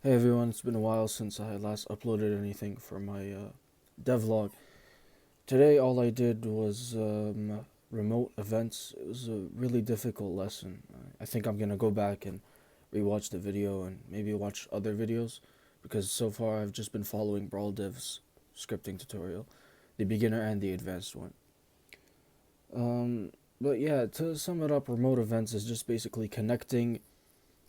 Hey everyone, it's been a while since I last uploaded anything for my devlog. Today all I did was remote events. It was a really difficult lesson. I think I'm gonna go back and rewatch the video and maybe watch other videos because so far I've just been following Brawl Dev's scripting tutorial, the beginner and the advanced one. Um, but yeah, to sum it up, remote events is just basically connecting.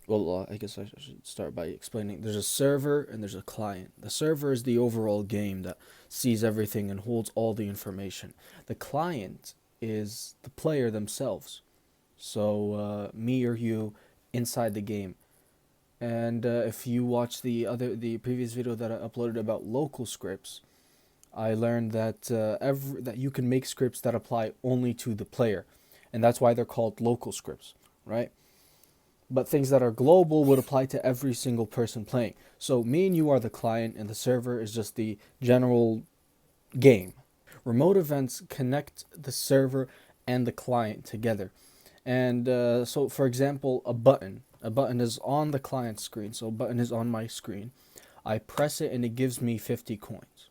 Well, I guess I should start by explaining. There's a server and there's a client. The server is the overall game that sees everything and holds all the information. The client is the player themselves. So me or you inside the game. And if you watch the previous video that I uploaded about local scripts, I learned that that you can make scripts that apply only to the player, and that's why they're called local scripts, right? But things that are global would apply to every single person playing. So me and you are the client, and the server is just the general game. Remote events connect the server and the client together. And so, for example, a button. A button is on the client screen, so a button is on my screen. I press it and it gives me 50 coins.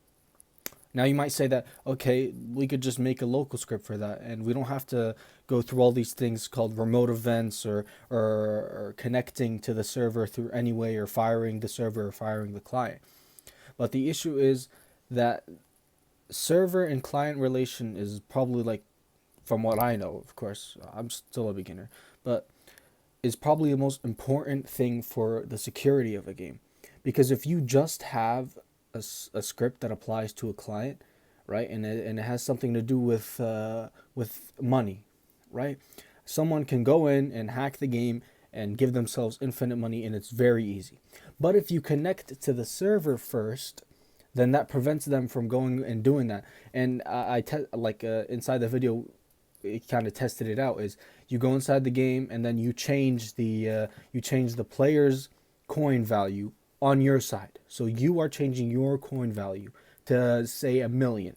Now you might say that, okay, we could just make a local script for that and we don't have to go through all these things called remote events or connecting to the server through any way or firing the server or firing the client. But the issue is that server and client relation is probably like, from what I know, of course, I'm still a beginner, but is probably the most important thing for the security of a game. Because if you just have a script that applies to a client, right, and it has something to do with money, right? Someone can go in and hack the game and give themselves infinite money, and it's very easy. But if you connect to the server first, then that prevents them from going and doing that. And inside the video, it kind of tested it out. Is you go inside the game and then you change the player's coin value on your side. So you are changing your coin value to say 1 million.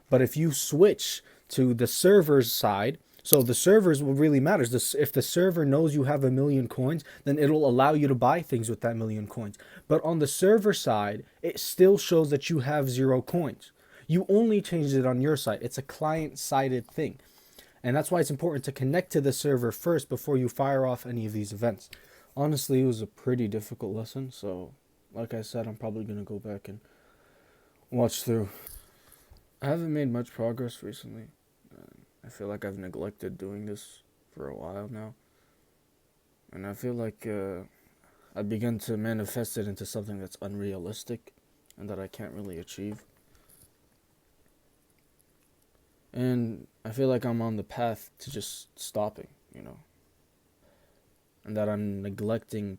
But if you switch to the server's side, so the servers what really matters. This, if the server knows you have 1 million coins, then it'll allow you to buy things with that 1 million coins. But on the server side, it still shows that you have 0 coins. You only changed it on your side. It's a client-sided thing. And that's why it's important to connect to the server first before you fire off any of these events. Honestly, it was a pretty difficult lesson, so like I said, I'm probably going to go back and watch through. I haven't made much progress recently. I feel like I've neglected doing this for a while now. And I feel like I begun to manifest it into something that's unrealistic and that I can't really achieve. And I feel like I'm on the path to just stopping, and that I'm neglecting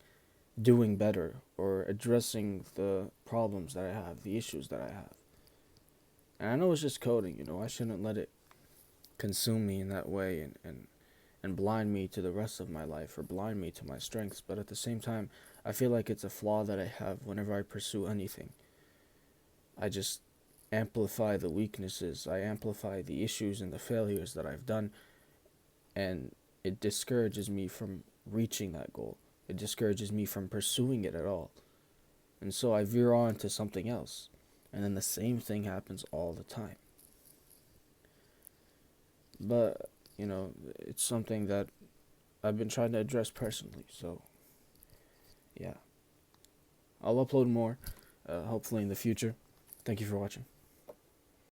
doing better or addressing the problems that I have, the issues that I have. And I know it's just coding, I shouldn't let it consume me in that way and blind me to the rest of my life or blind me to my strengths. But at the same time, I feel like it's a flaw that I have whenever I pursue anything. I just amplify the weaknesses, I amplify the issues and the failures that I've done, and it discourages me from reaching that goal. It discourages me from pursuing it at all. And so I veer on to something else. And then the same thing happens all the time. But, it's something that I've been trying to address personally. So, yeah. I'll upload more, hopefully in the future. Thank you for watching.